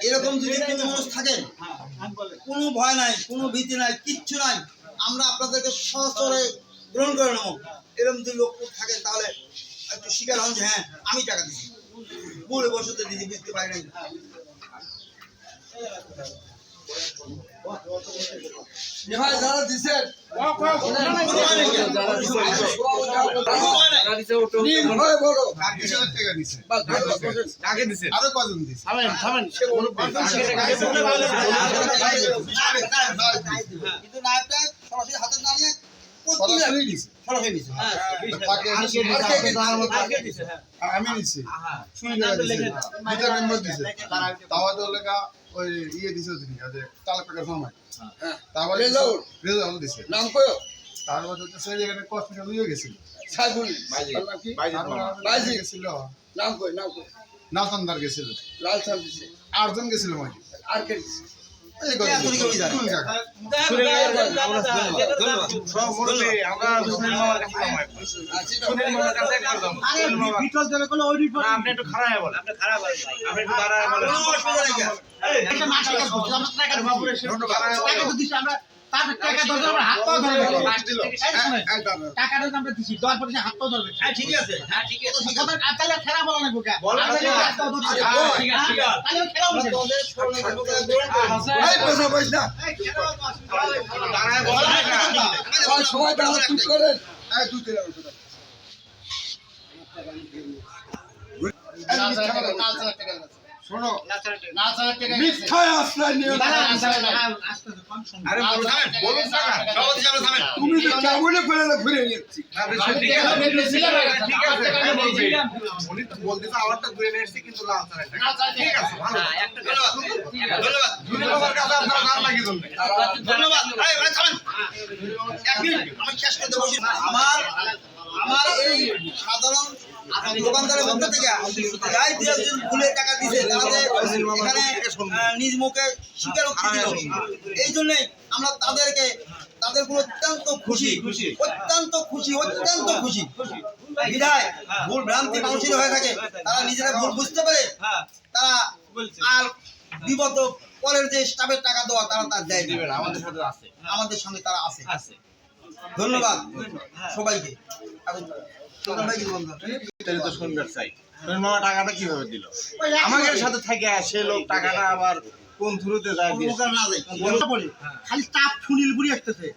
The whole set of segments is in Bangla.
এরকম যদি কোনো মানুষ থাকেন, কোনো ভয় নাই, কোনো ভীতি নাই, কিচ্ছু নাই, আমরা আপনাদেরকে সচরে গ্রহণ করে নেবো। এরকম যদি লোক থাকেন তাহলে একটু স্বীকার হন যে হ্যাঁ আমি টাকা দিচ্ছি, ভুলে বসতে দিচ্ছি, বুঝতে পারি নাই। যারা দিচ্ছেন আরো কজন দিচ্ছে কিন্তু নায়কটা সরাসরি হাতে না নিয়ে সরাসরি দিছে সরাসরি নিছে। আমি নিচ্ছি শুনে দুটা মেম্বার দিছে তাওয়া তো লেখা ওই ইয়ে দিছে যে চালক টাকার সময় তারপরে রেজাল্ট দিছে নাম কয়ো তারপরে হচ্ছে সেই জায়গায় হসপিটাল নিয়ে গেছিল সাইফুল বাইজি গেছিল নাম কই নাম কই নালতান্দার গেছিল লাল সাল দিছে 8 জন গেছিল মাঝে আর কে দিছে এই কথা শুন কাকা বিটল চলে কোন ওই রিপোর্ট আপনি একটু খারাপ বলেন, আপনি খারাপ বলেন, আপনি একটু খারাপ বলেন। কোনো অসুবিধা নেই। একটা মাসে কাজ করতে আমরা টাকা দেব পুরো টাকা তো দিছি আমরা তার টাকা ধরে আমরা হাত পা ধরে টাকাটা আমরা দিছি 10 পয়সা হাত পা ধরবে। হ্যাঁ ঠিক আছে, হ্যাঁ ঠিক আছে, কথা তাহলে খেলা বলা না গোকা বলা না। ঠিক আছে তাহলে খেলা বলছে তোমাদের স্মরণে গ্রহণ করে এই পয়সা পয়সা দাঁড়ায় বলেন না। সবাই দাঁড়া চুপ করেন এই দুই তিন শোনো মিথ্যায় আশ্রয় নিয়ে আরে বলুন টাকা সভাপতি সাহেব থামেন। তুমি তো কেমনে ফেলে ঘুরে নিচ্ছি ঠিক আছে ঠিক আছে আমি বলছি উনি তো বলতেছে আমারটা ঘুরে নিয়ে এসেছি কিন্তু লাল ছাড়া ঠিক আছে ভালো ধন্যবাদ। ধন্যবাদ কাছে আপনারা নাম লাগিয়ে দিলেন ধন্যবাদ। এই ভাই থামেন, এক মিনিট আমি শেষ করতে বসি। আমার এই সাধারণ দোকানদারের মধ্য থেকে যাই দিয়ে ভুলে টাকা দিছে তাদের এখানে নিজ মুখে স্বীকারোক্তি দিল। এই জন্যে আমরা তাদের উপর অত্যন্ত খুশি, অত্যন্ত খুশি, অত্যন্ত খুশি। বিধায় ভুল ভ্রান্তি মানুষের হয়ে থাকে, তারা নিজেরা ভুল বুঝতে পারে, তারা আর বিগত পরের যে স্টাফের টাকা দেওয়া তারা তার দেয় না। আমাদের সঙ্গে তারা আছে। ধন্যবাদ সবাইকে। তো শুনবার চাই মামা টাকাটা কিভাবে দিল আমাদের সাথে থাকে সে লোক টাকাটা আবার কোন থ্রুতে যায় খালি চাপ সুনীল বুড়ি আসতেছে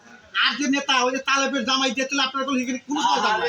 আর যে নেতা ওই যে তালেবের জামাই দিয়ে আপনার কোনো সময় যাবে